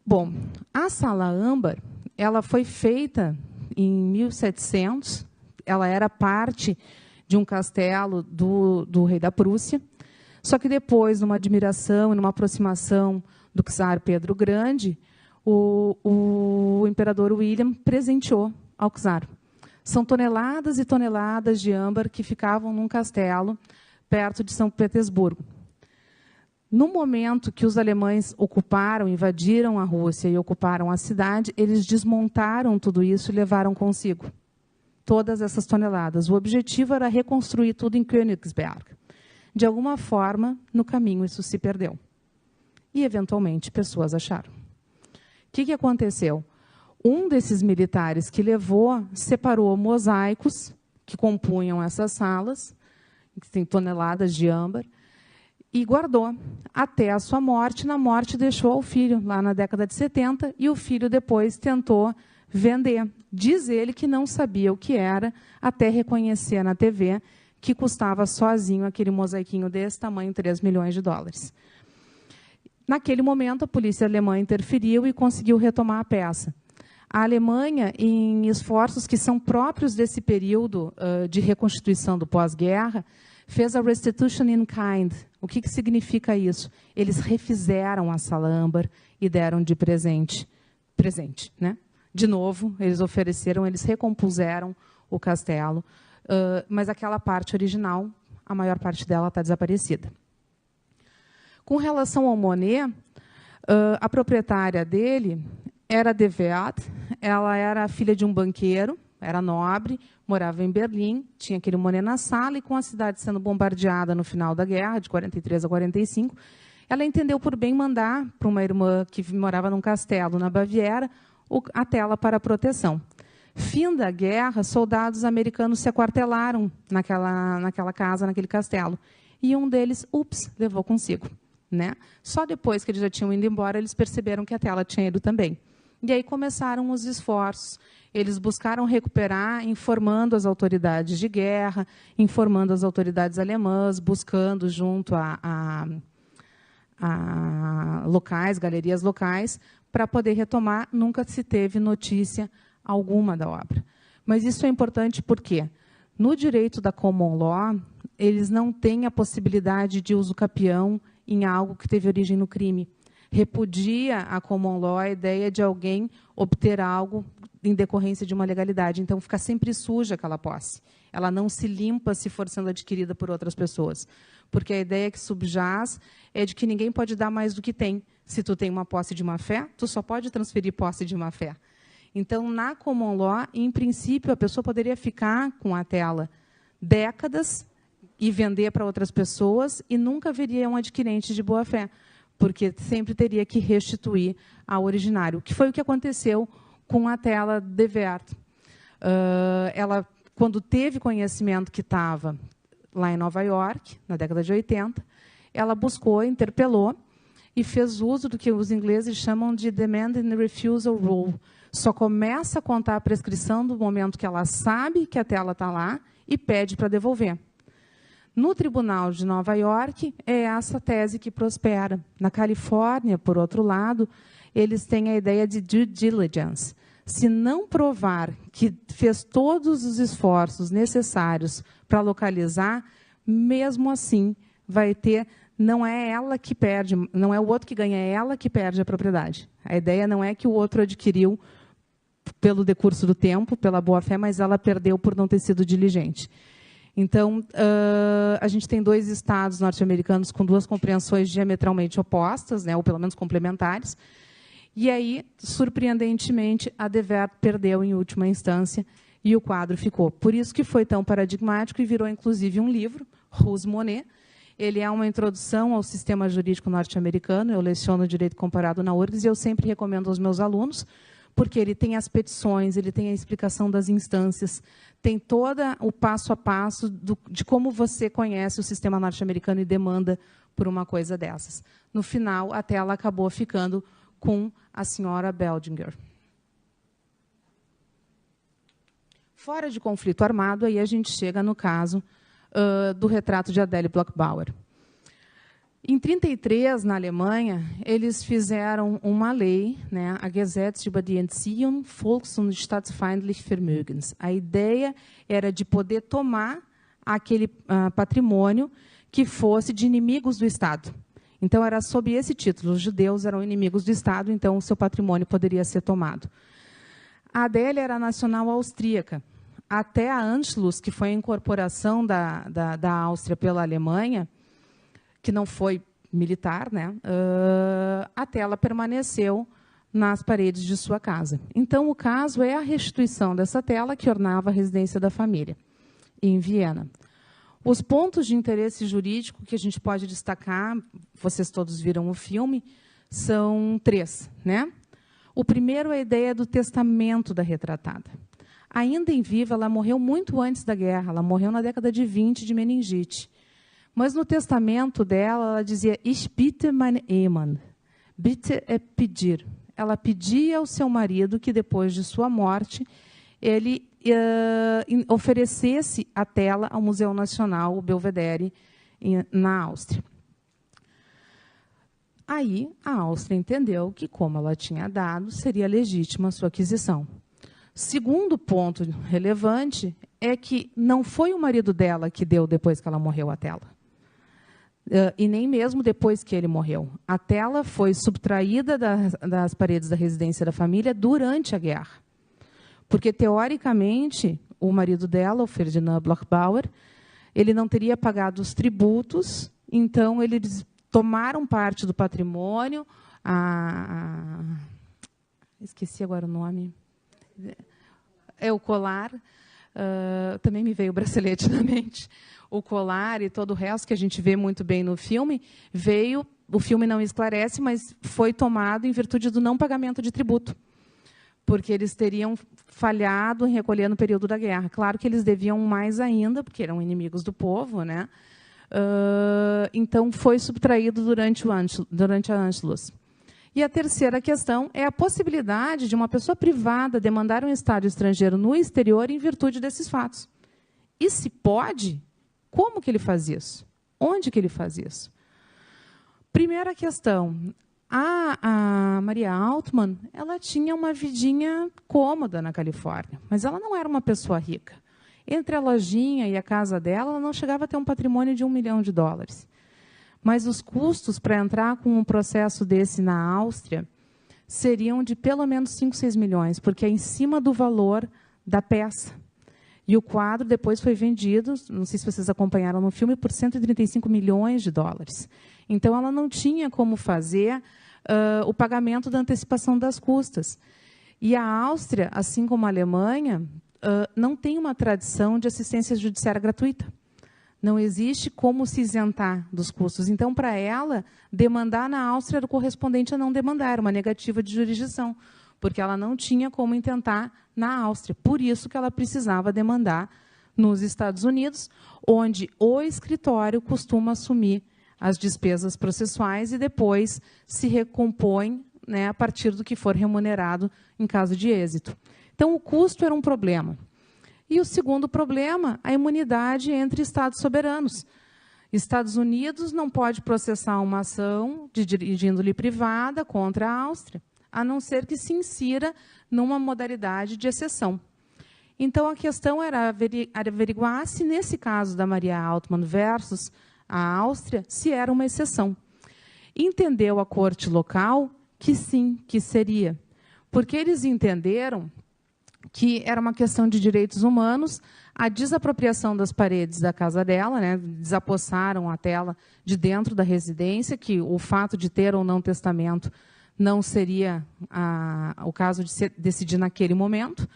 Bom, a Sala Âmbar ela foi feita em 1700. Ela era parte de um castelo do rei da Prússia. Só que depois, numa admiração e numa aproximação do czar Pedro Grande, o imperador William presenteou ao czar. São toneladas e toneladas de âmbar que ficavam num castelo perto de São Petersburgo. No momento que os alemães invadiram a Rússia e ocuparam a cidade, eles desmontaram tudo isso e levaram consigo todas essas toneladas. O objetivo era reconstruir tudo em Königsberg. De alguma forma, no caminho, isso se perdeu. E, eventualmente, pessoas acharam. O que aconteceu? Um desses militares que levou separou mosaicos que compunham essas salas, que tem toneladas de âmbar, e guardou até a sua morte. Na morte, deixou ao filho, lá na década de 70, e o filho depois tentou vender. Diz ele que não sabia o que era, até reconhecer na TV que custava sozinho aquele mosaiquinho desse tamanho, 3 milhões de dólares. Naquele momento, a polícia alemã interferiu e conseguiu retomar a peça. A Alemanha, em esforços que são próprios desse período de reconstituição do pós-guerra, fez a restitution in kind. O que significa isso? Eles refizeram a Sala Âmbar e deram de presente. Né? De novo, eles recompuseram o castelo, mas aquela parte original, a maior parte dela está desaparecida. Com relação ao Monet, a proprietária dele era de Weat, ela era filha de um banqueiro, era nobre, morava em Berlim, tinha aquele Monet na sala, e com a cidade sendo bombardeada no final da guerra, de 43 a 45, ela entendeu por bem mandar para uma irmã que morava num castelo na Baviera a tela para proteção. Fim da guerra, soldados americanos se aquartelaram naquela casa, naquele castelo. E um deles, levou consigo. Né? Só depois que eles já tinham ido embora, eles perceberam que a tela tinha ido também. E aí começaram os esforços. Eles buscaram recuperar, informando as autoridades de guerra, informando as autoridades alemãs, buscando junto a locais, galerias locais, para poder retomar. Nunca se teve notícia alguma da obra. Mas isso é importante porque, no direito da common law, eles não têm a possibilidade de uso capião em algo que teve origem no crime. Repudia a common law a ideia de alguém obter algo em decorrência de uma legalidade. Então, fica sempre suja aquela posse. Ela não se limpa se for sendo adquirida por outras pessoas. Porque a ideia que subjaz é de que ninguém pode dar mais do que tem. Se tu tem uma posse de má-fé, tu só pode transferir posse de má-fé. Então, na common law, em princípio, a pessoa poderia ficar com a tela décadas e vender para outras pessoas e nunca haveria um adquirente de boa-fé, porque sempre teria que restituir ao originário, que foi o que aconteceu com a tela de Weat. Ela, quando teve conhecimento que estava lá em Nova York, na década de 80, ela buscou, interpelou e fez uso do que os ingleses chamam de demand and refusal rule. Só começa a contar a prescrição do momento que ela sabe que a tela está lá e pede para devolver. No Tribunal de Nova York, é essa tese que prospera. Na Califórnia, por outro lado, eles têm a ideia de due diligence. Se não provar que fez todos os esforços necessários para localizar, mesmo assim, vai ter... Não é ela que perde, não é o outro que ganha, é ela que perde a propriedade. A ideia não é que o outro adquiriu pelo decurso do tempo, pela boa-fé, mas ela perdeu por não ter sido diligente. Então, a gente tem 2 estados norte-americanos com 2 compreensões diametralmente opostas, né, ou pelo menos complementares. E aí, surpreendentemente, a de Weat perdeu em última instância e o quadro ficou. Por isso que foi tão paradigmático e virou, inclusive, um livro, Rose Monet. Ele é uma introdução ao sistema jurídico norte-americano. Eu leciono direito comparado na URGS e eu sempre recomendo aos meus alunos, porque ele tem as petições, ele tem a explicação das instâncias, tem todo o passo a passo de como você conhece o sistema norte-americano e demanda por uma coisa dessas. No final, a tela acabou ficando com a senhora Beldinger. Fora de conflito armado, aí a gente chega no caso do retrato de Adele Bloch-Bauer. Em 1933, na Alemanha, eles fizeram uma lei, né, a Gesetz über die Entziehung volks- und staatsfeindlichen Vermögens. A ideia era de poder tomar aquele patrimônio que fosse de inimigos do Estado. Então, era sob esse título, os judeus eram inimigos do Estado, então o seu patrimônio poderia ser tomado. A Adele era nacional austríaca. Até a Anschluss, que foi a incorporação da Áustria pela Alemanha, que não foi militar, né, a tela permaneceu nas paredes de sua casa. Então, o caso é a restituição dessa tela que ornava a residência da família, em Viena. Os pontos de interesse jurídico que a gente pode destacar, vocês todos viram o filme, são 3. Né? O primeiro é a ideia do testamento da retratada. Ainda em viva, ela morreu muito antes da guerra, ela morreu na década de 20 de meningite. Mas no testamento dela, ela dizia, Ich bitte mein Ehemann. Bitte é pedir. Ela pedia ao seu marido que, depois de sua morte, ele oferecesse a tela ao Museu Nacional, o Belvedere, na Áustria. Aí, a Áustria entendeu que, como ela tinha dado, seria legítima a sua aquisição. Segundo ponto relevante é que não foi o marido dela que deu depois que ela morreu a tela. E nem mesmo depois que ele morreu. A tela foi subtraída das paredes da residência da família durante a guerra. Porque, teoricamente, o marido dela, o Ferdinand Bloch-Bauer, ele não teria pagado os tributos, então eles tomaram parte do patrimônio, esqueci agora o nome, é o colar, também me veio o bracelete na mente, o colar e todo o resto, que a gente vê muito bem no filme, o filme não esclarece, mas foi tomado em virtude do não pagamento de tributo, porque eles teriam falhado em recolher no período da guerra. Claro que eles deviam mais ainda, porque eram inimigos do povo, né? Então, foi subtraído durante a Anschluss. E a terceira questão é a possibilidade de uma pessoa privada demandar um Estado estrangeiro no exterior em virtude desses fatos. E se pode, como que ele faz isso? Onde que ele faz isso? Primeira questão, a Maria Altmann, ela tinha uma vidinha cômoda na Califórnia, mas ela não era uma pessoa rica. Entre a lojinha e a casa dela, ela não chegava a ter um patrimônio de $1 milhão. Mas os custos para entrar com um processo desse na Áustria seriam de pelo menos 5, 6 milhões, porque é em cima do valor da peça. E o quadro depois foi vendido, não sei se vocês acompanharam no filme, por $135 milhões. Então, ela não tinha como fazer o pagamento da antecipação das custas. E a Áustria, assim como a Alemanha, não tem uma tradição de assistência judiciária gratuita. Não existe como se isentar dos custos. Então, para ela, demandar na Áustria era o correspondente a não demandar, era uma negativa de jurisdição, porque ela não tinha como intentar na Áustria. Por isso que ela precisava demandar nos Estados Unidos, onde o escritório costuma assumir as despesas processuais e depois se recompõe, né, a partir do que for remunerado em caso de êxito. Então, o custo era um problema. E o segundo problema, a imunidade entre Estados soberanos. Estados Unidos não pode processar uma ação de índole privada contra a Áustria, a não ser que se insira numa modalidade de exceção. Então, a questão era averiguar se, nesse caso da Maria Altmann versus a Áustria, se era uma exceção. Entendeu a corte local que sim, que seria. Porque eles entenderam que era uma questão de direitos humanos, a desapropriação das paredes da casa dela, né, desapossaram a tela de dentro da residência, que o fato de ter ou não testamento não seria o caso de decidir naquele momento,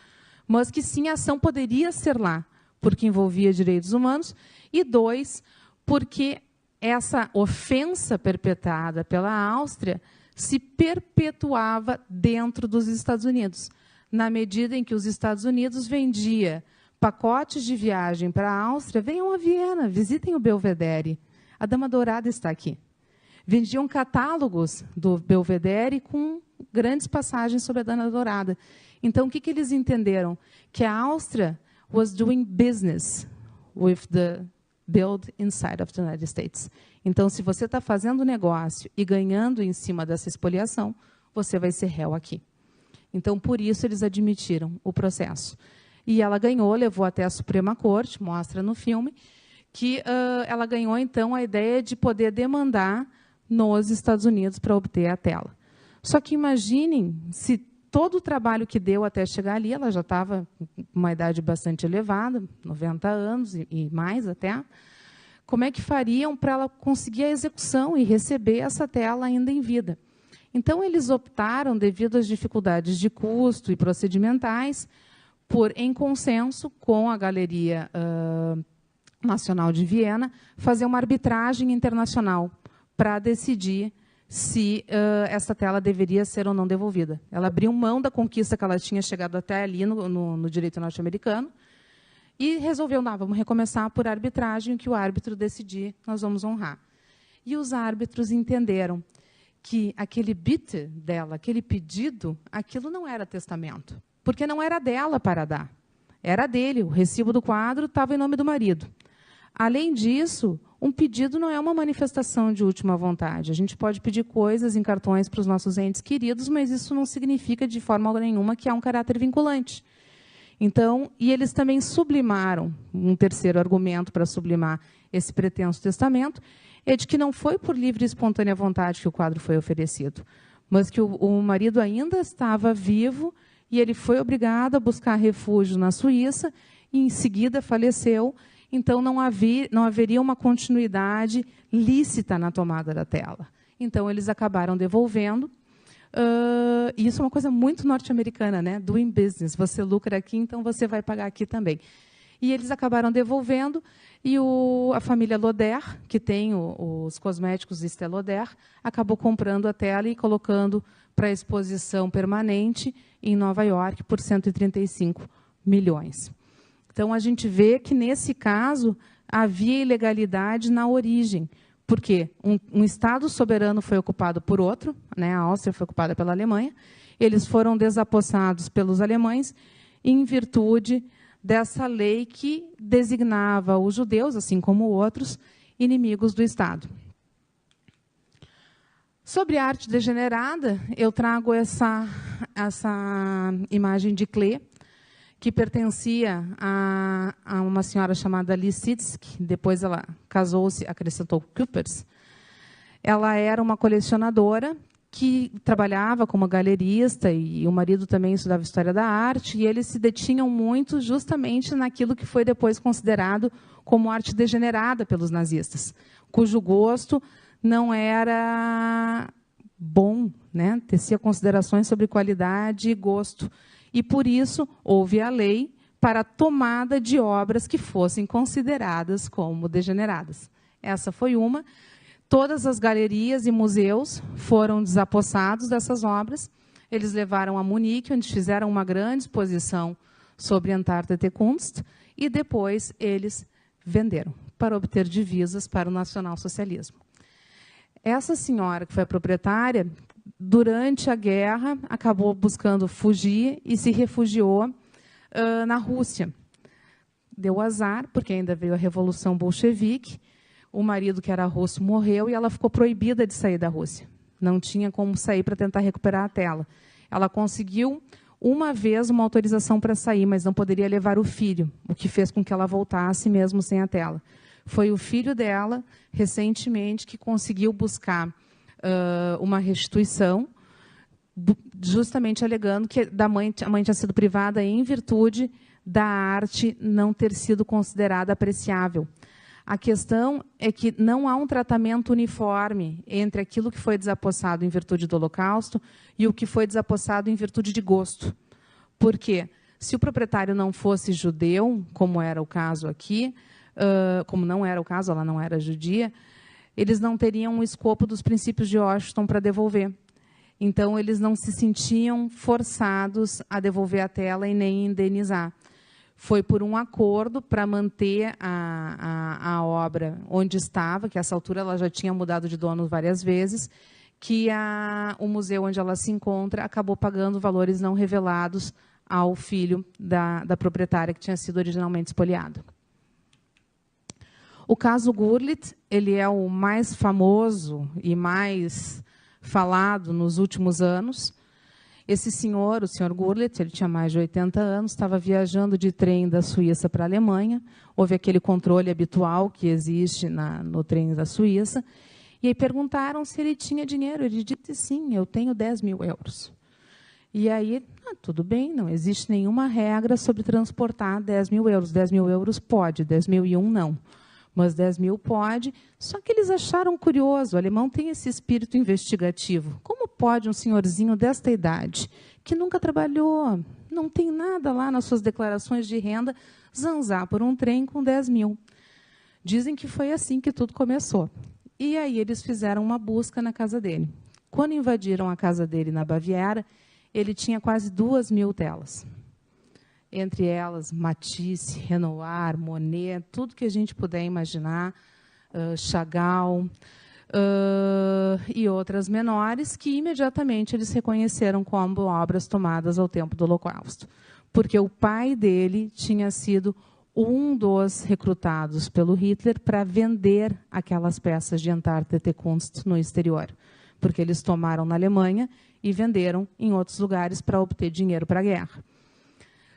mas que sim, a ação poderia ser lá, porque envolvia direitos humanos, e 2, porque essa ofensa perpetrada pela Áustria se perpetuava dentro dos Estados Unidos, na medida em que os Estados Unidos vendia pacotes de viagem para a Áustria. Venham a Viena, visitem o Belvedere. A Dama Dourada está aqui. Vendiam catálogos do Belvedere com grandes passagens sobre a Dama Dourada. Então, o que eles entenderam? Que a Áustria was doing business with the build inside of the United States. Então, se você está fazendo negócio e ganhando em cima dessa expoliação, você vai ser réu aqui. Então, por isso, eles admitiram o processo. E ela ganhou, levou até a Suprema Corte, mostra no filme, que ela ganhou, então, a ideia de poder demandar nos Estados Unidos para obter a tela. Só que imaginem se todo o trabalho que deu até chegar ali, ela já estava com uma idade bastante elevada, 90 anos e mais até, como é que fariam para ela conseguir a execução e receber essa tela ainda em vida? Então, eles optaram, devido às dificuldades de custo e procedimentais, por, em consenso com a Galeria Nacional de Viena, fazer uma arbitragem internacional para decidir se essa tela deveria ser ou não devolvida. Ela abriu mão da conquista que ela tinha chegado até ali no direito norte-americano e resolveu, não, vamos recomeçar por arbitragem, o que o árbitro decidir, nós vamos honrar. E os árbitros entenderam que aquele bit dela, aquele pedido, aquilo não era testamento, porque não era dela para dar, era dele. O recibo do quadro estava em nome do marido. Além disso, um pedido não é uma manifestação de última vontade. A gente pode pedir coisas em cartões para os nossos entes queridos, mas isso não significa de forma nenhuma que há um caráter vinculante. Então, e eles também sublimaram, um terceiro argumento para sublimar esse pretenso testamento, é de que não foi por livre e espontânea vontade que o quadro foi oferecido, mas que o marido ainda estava vivo e ele foi obrigado a buscar refúgio na Suíça e, em seguida, faleceu. Então, não haveria uma continuidade lícita na tomada da tela. Então, eles acabaram devolvendo. Isso é uma coisa muito norte-americana, né? Doing business. Você lucra aqui, então você vai pagar aqui também. E eles acabaram devolvendo, e a família Lauder, que tem os cosméticos Estée Lauder, acabou comprando a tela e colocando para exposição permanente em Nova York por 135 milhões. Então, a gente vê que, nesse caso, havia ilegalidade na origem, porque um Estado soberano foi ocupado por outro, né? A Áustria foi ocupada pela Alemanha, eles foram desapossados pelos alemães em virtude dessa lei que designava os judeus, assim como outros, inimigos do Estado. Sobre a arte degenerada, eu trago essa imagem de Klee, que pertencia a uma senhora chamada Lisitzky, depois ela casou-se, acrescentou Küppers. Ela era uma colecionadora que trabalhava como galerista, e o marido também estudava História da Arte, e eles se detinham muito justamente naquilo que foi depois considerado como arte degenerada pelos nazistas, cujo gosto não era bom, né? Tecia considerações sobre qualidade e gosto. E, por isso, houve a lei para a tomada de obras que fossem consideradas como degeneradas. Essa foi uma. Todas as galerias e museus foram desapossados dessas obras. Eles levaram a Munique, onde fizeram uma grande exposição sobre Entartete Kunst, e depois eles venderam para obter divisas para o nacionalsocialismo. Essa senhora, que foi a proprietária, durante a guerra, acabou buscando fugir e se refugiou na Rússia. Deu azar, porque ainda veio a Revolução Bolchevique, o marido, que era russo, morreu e ela ficou proibida de sair da Rússia. Não tinha como sair para tentar recuperar a tela. Ela conseguiu, uma vez, uma autorização para sair, mas não poderia levar o filho, o que fez com que ela voltasse mesmo sem a tela. Foi o filho dela, recentemente, que conseguiu buscar uma restituição, justamente alegando que a mãe tinha sido privada em virtude da arte não ter sido considerada apreciável. A questão é que não há um tratamento uniforme entre aquilo que foi desapossado em virtude do Holocausto e o que foi desapossado em virtude de gosto. Por quê? Se o proprietário não fosse judeu, como era o caso aqui, como não era o caso, ela não era judia, eles não teriam o escopo dos princípios de Washington para devolver. Então, eles não se sentiam forçados a devolver a tela e nem indenizar. Foi por um acordo para manter a obra onde estava, que a essa altura ela já tinha mudado de dono várias vezes, que o museu onde ela se encontra acabou pagando valores não revelados ao filho da proprietária que tinha sido originalmente espoliado. O caso Gurlitt, ele é o mais famoso e mais falado nos últimos anos. Esse senhor, o senhor Gurlitt, ele tinha mais de 80 anos, estava viajando de trem da Suíça para a Alemanha. Houve aquele controle habitual que existe no trem da Suíça. E aí perguntaram se ele tinha dinheiro. Ele disse, sim, eu tenho 10 mil euros. E aí, tudo bem, não existe nenhuma regra sobre transportar 10 mil euros. 10 mil euros pode, 10.001 não. Mas 10 mil pode, só que eles acharam curioso, o alemão tem esse espírito investigativo. Como pode um senhorzinho desta idade, que nunca trabalhou, não tem nada lá nas suas declarações de renda, zanzar por um trem com 10 mil? Dizem que foi assim que tudo começou. E aí eles fizeram uma busca na casa dele. Quando invadiram a casa dele na Baviera, ele tinha quase 2.000 telas. Entre elas, Matisse, Renoir, Monet, tudo que a gente puder imaginar, Chagall, e outras menores, que imediatamente eles reconheceram como obras tomadas ao tempo do Holocausto. Porque o pai dele tinha sido um dos recrutados pelo Hitler para vender aquelas peças de Entartete Kunst no exterior. Porque eles tomaram na Alemanha e venderam em outros lugares para obter dinheiro para a guerra.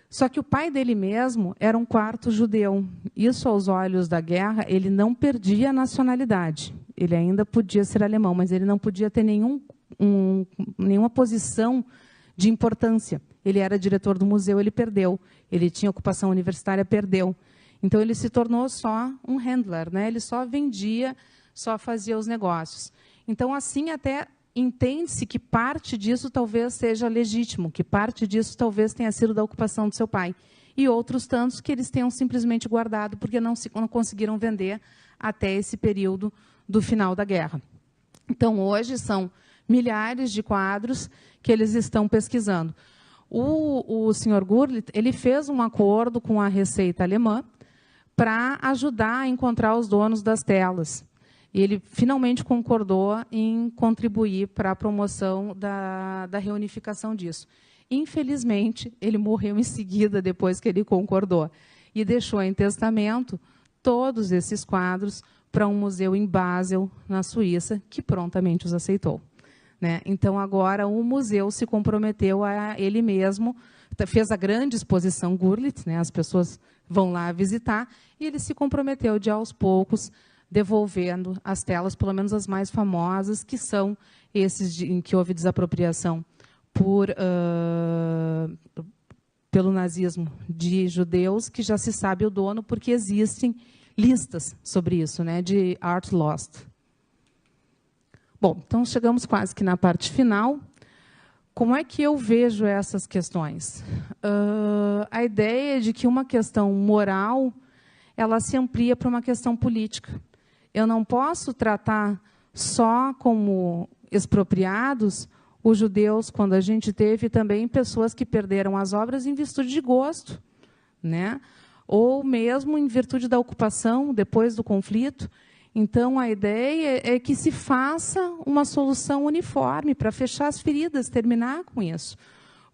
Só que o pai dele mesmo era um quarto judeu. Isso, aos olhos da guerra, ele não perdia a nacionalidade. Ele ainda podia ser alemão, mas ele não podia ter nenhuma posição de importância. Ele era diretor do museu, ele perdeu. Ele tinha ocupação universitária, perdeu. Então, ele se tornou só um handler, né? Ele só vendia, só fazia os negócios. Então, assim, até entende-se que parte disso talvez seja legítimo, que parte disso talvez tenha sido da ocupação do seu pai. E outros tantos que eles tenham simplesmente guardado porque não conseguiram vender até esse período do final da guerra. Então, hoje, são milhares de quadros que eles estão pesquisando. O senhor Gurlitt, ele fez um acordo com a Receita Alemã para ajudar a encontrar os donos das telas. E ele finalmente concordou em contribuir para a promoção da reunificação disso. Infelizmente, ele morreu em seguida, depois que ele concordou, e deixou em testamento todos esses quadros para um museu em Basel, na Suíça, que prontamente os aceitou. Né? Então, agora, o museu se comprometeu a ele mesmo, fez a grande exposição Gurlitt, né? As pessoas vão lá visitar, e ele se comprometeu de, aos poucos, devolvendo as telas, pelo menos as mais famosas, que são esses em que houve desapropriação pelo nazismo de judeus, que já se sabe o dono, porque existem listas sobre isso, né, de art lost. Bom, então chegamos quase que na parte final. Como é que eu vejo essas questões? A ideia de que uma questão moral ela se amplia para uma questão política. Eu não posso tratar só como expropriados os judeus, quando a gente teve também pessoas que perderam as obras em virtude de gosto, né? Ou mesmo em virtude da ocupação, depois do conflito. Então, a ideia é que se faça uma solução uniforme para fechar as feridas, terminar com isso.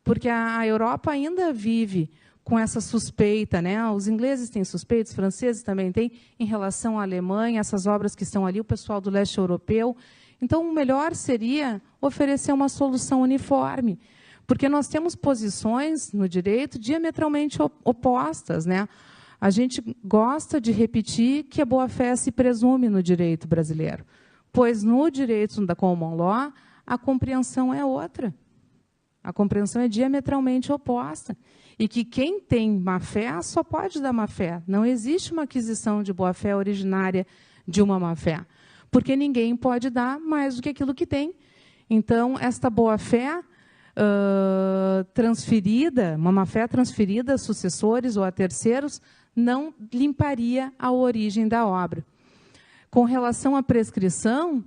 Porque a Europa ainda vive com essa suspeita, né? Os ingleses têm suspeitos, os franceses também têm, em relação à Alemanha, essas obras que estão ali, o pessoal do leste europeu. Então, o melhor seria oferecer uma solução uniforme, porque nós temos posições no direito diametralmente opostas, né? A gente gosta de repetir que a boa-fé se presume no direito brasileiro, pois no direito da common law, a compreensão é outra. A compreensão é diametralmente oposta. E que quem tem má-fé só pode dar má-fé. Não existe uma aquisição de boa-fé originária de uma má-fé. Porque ninguém pode dar mais do que aquilo que tem. Então, esta boa-fé transferida, uma má-fé transferida a sucessores ou a terceiros, não limparia a origem da obra. Com relação à prescrição,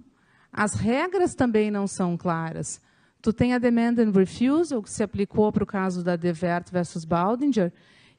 as regras também não são claras. Tu tem a demand and refusal, que se aplicou para o caso da Devert versus Baldinger,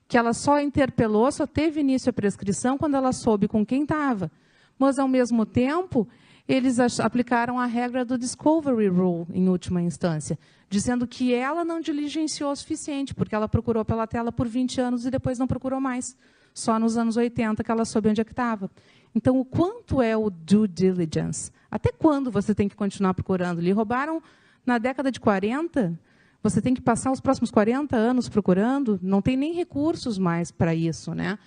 que ela só interpelou, só teve início a prescrição quando ela soube com quem estava. Mas, ao mesmo tempo, eles aplicaram a regra do discovery rule, em última instância, dizendo que ela não diligenciou o suficiente, porque ela procurou pela tela por 20 anos e depois não procurou mais. Só nos anos 80 que ela soube onde é que estava. Então, o quanto é o due diligence? Até quando você tem que continuar procurando? Lhe roubaram na década de 40, você tem que passar os próximos 40 anos procurando, não tem nem recursos mais para isso, né?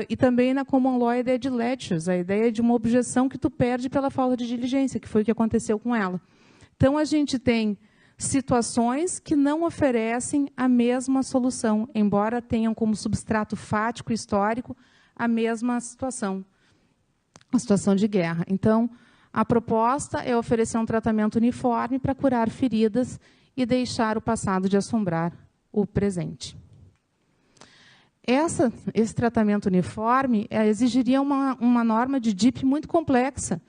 E também na common law a ideia de ledgers, a ideia de uma objeção que tu perde pela falta de diligência, que foi o que aconteceu com ela. Então, a gente tem situações que não oferecem a mesma solução, embora tenham como substrato fático histórico a mesma situação, a situação de guerra. Então, a proposta é oferecer um tratamento uniforme para curar feridas e deixar o passado de assombrar o presente. Esse tratamento uniforme exigiria uma norma de DIP muito complexa,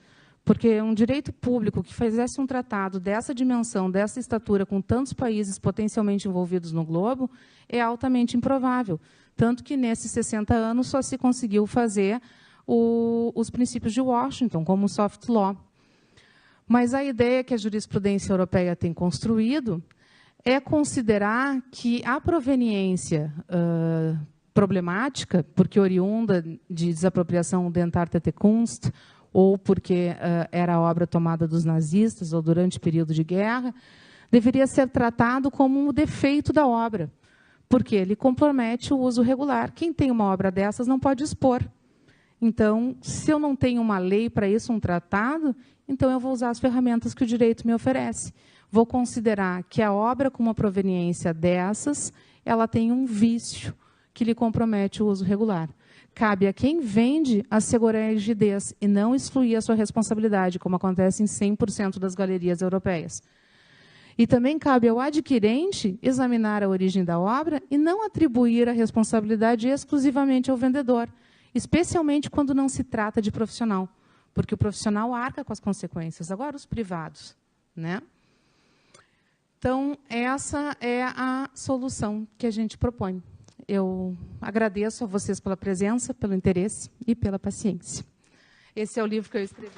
porque um direito público que fizesse um tratado dessa dimensão, dessa estatura, com tantos países potencialmente envolvidos no globo, é altamente improvável. Tanto que, nesses 60 anos, só se conseguiu fazer os princípios de Washington, como soft law. Mas a ideia que a jurisprudência europeia tem construído é considerar que a proveniência problemática, porque oriunda de desapropriação dentar Kunst, ou porque era obra tomada dos nazistas ou durante o período de guerra, deveria ser tratado como um defeito da obra, porque ele compromete o uso regular. Quem tem uma obra dessas não pode expor. Então, se eu não tenho uma lei para isso, um tratado, então eu vou usar as ferramentas que o direito me oferece. Vou considerar que a obra com uma proveniência dessas, ela tem um vício que lhe compromete o uso regular. Cabe a quem vende assegurar a rigidez e não excluir a sua responsabilidade, como acontece em 100% das galerias europeias. E também cabe ao adquirente examinar a origem da obra e não atribuir a responsabilidade exclusivamente ao vendedor, especialmente quando não se trata de profissional, porque o profissional arca com as consequências. Agora, os privados, né? Então, essa é a solução que a gente propõe. Eu agradeço a vocês pela presença, pelo interesse e pela paciência. Esse é o livro que eu escrevi.